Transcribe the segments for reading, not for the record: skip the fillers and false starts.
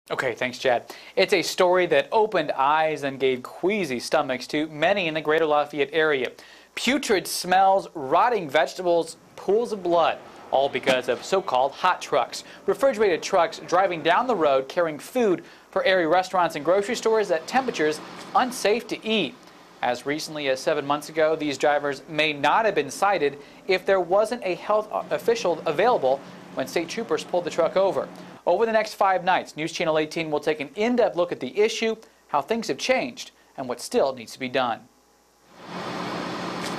Okay, thanks, Chad. It's a story that opened eyes and gave queasy stomachs to many in the greater Lafayette area. Putrid smells, rotting vegetables, pools of blood, all because of so-called hot trucks. Refrigerated trucks driving down the road carrying food for area restaurants and grocery stores at temperatures unsafe to eat. As recently as 7 months ago, these drivers may not have been cited if there wasn't a health official available when state troopers pulled the truck over. Over the next 5 nights, News Channel 18 will take an in-depth look at the issue, how things have changed, and what still needs to be done.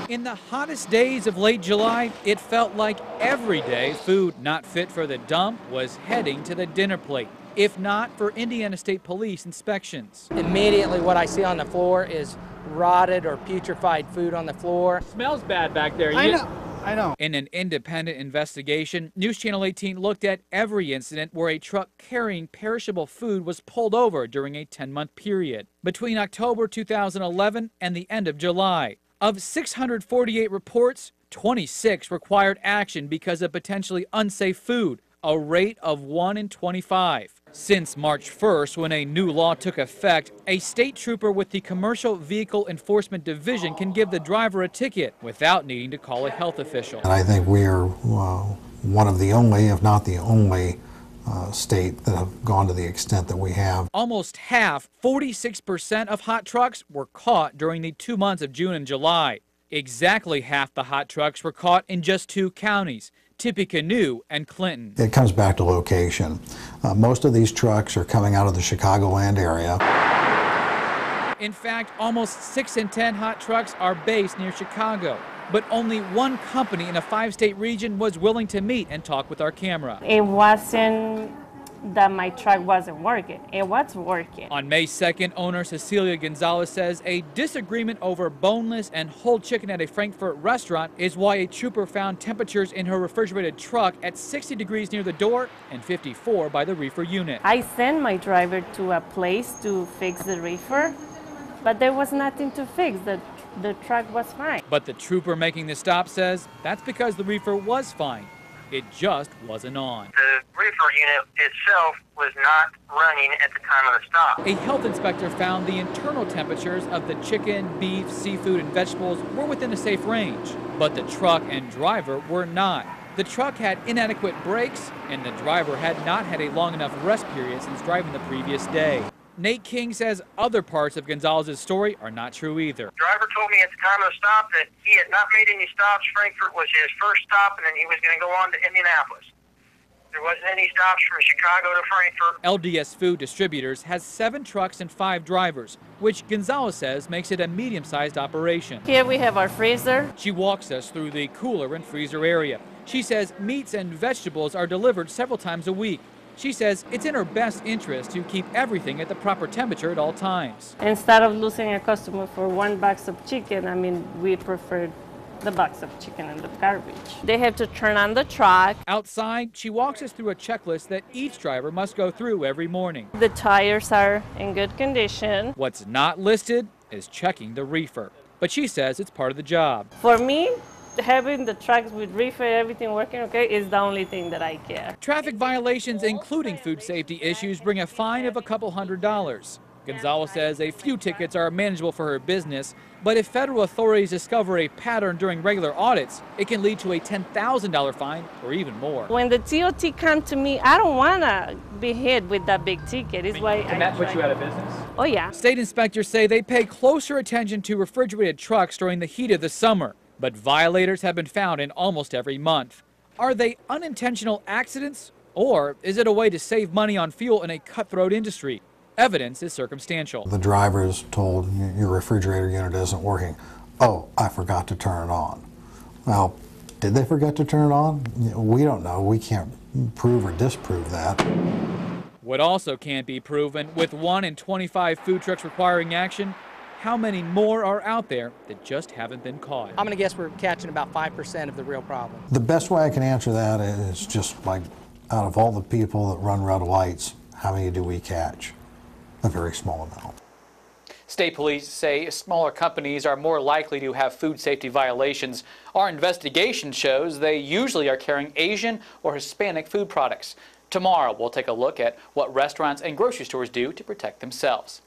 In the hottest days of late July, it felt like every day food not fit for the dump was heading to the dinner plate, if not for Indiana State Police inspections. Immediately what I see on the floor is rotted or putrefied food on the floor. Smells bad back there. I know. In an independent investigation, News Channel 18 looked at every incident where a truck carrying perishable food was pulled over during a 10-month period between October 2011 and the end of July. Of 648 reports, 26 required action because of potentially unsafe food, a rate of 1 in 25. Since March 1st, when a new law took effect, a state trooper with the Commercial Vehicle Enforcement Division can give the driver a ticket without needing to call a health official. And I think we are one of the only, if not the only, state that have gone to the extent that we have. Almost half, 46% of hot trucks were caught during the 2 months of June and July. Exactly half the hot trucks were caught in just 2 counties, Tippecanoe and Clinton. It comes back to location. Most of these trucks are coming out of the Chicagoland area. In fact, almost 6 in 10 hot trucks are based near Chicago. But only one company in a 5-state region was willing to meet and talk with our camera. It wasn't that my truck wasn't working. It was working. On May 2nd, owner Cecilia Gonzalez says a disagreement over boneless and whole chicken at a Frankfurt restaurant is why a trooper found temperatures in her refrigerated truck at 60 degrees near the door and 54 by the reefer unit. I sent my driver to a place to fix the reefer, but there was nothing to fix. The truck was fine. But the trooper making the stop says that's because the reefer was fine. It just wasn't on. The reefer unit itself was not running at the time of the stop. A health inspector found the internal temperatures of the chicken, beef, seafood, and vegetables were within a safe range, but the truck and driver were not. The truck had inadequate brakes, and the driver had not had a long enough rest period since driving the previous day. Nate King says other parts of Gonzalez's story are not true either. The driver told me at the time of the stop that he had not made any stops. Frankfurt was his first stop, and then he was going to go on to Indianapolis. There wasn't any stops from Chicago to Frankfurt. LDS Food Distributors has 7 trucks and 5 drivers, which Gonzalez says makes it a medium-sized operation. Here we have our freezer. She walks us through the cooler and freezer area. She says meats and vegetables are delivered several times a week. She says it's in her best interest to keep everything at the proper temperature at all times. Instead of losing a customer for 1 box of chicken, we prefer the box of chicken in the garbage. They have to turn on the truck. Outside, she walks us through a checklist that each driver must go through every morning. The tires are in good condition. What's not listed is checking the reefer, but she says it's part of the job. For me, having the trucks with reefer, everything working okay, is the only thing that I care. Traffic violations, including food safety issues, bring a fine of a couple $100s. Gonzalez says a few tickets are manageable for her business, but if federal authorities discover a pattern during regular audits, it can lead to a $10,000 fine or even more. When the DOT comes to me, I don't want to be hit with that big ticket. Can that put you out of business? Oh, yeah. State inspectors say they pay closer attention to refrigerated trucks during the heat of the summer, but violators have been found in almost every month. Are they unintentional accidents, or is it a way to save money on fuel in a cutthroat industry? Evidence is circumstantial. The driver's told, your refrigerator unit isn't working. Oh, I forgot to turn it on. Well, did they forget to turn it on? We don't know. We can't prove or disprove that. What also can't be proven, with 1 in 25 food trucks requiring action, how many more are out there that just haven't been caught? I'm going to guess we're catching about 5% of the real problem. The best way I can answer that is just like, out of all the people that run red lights, how many do we catch? A very small amount. State police say smaller companies are more likely to have food safety violations. Our investigation shows they usually are carrying Asian or Hispanic food products. Tomorrow, we'll take a look at what restaurants and grocery stores do to protect themselves.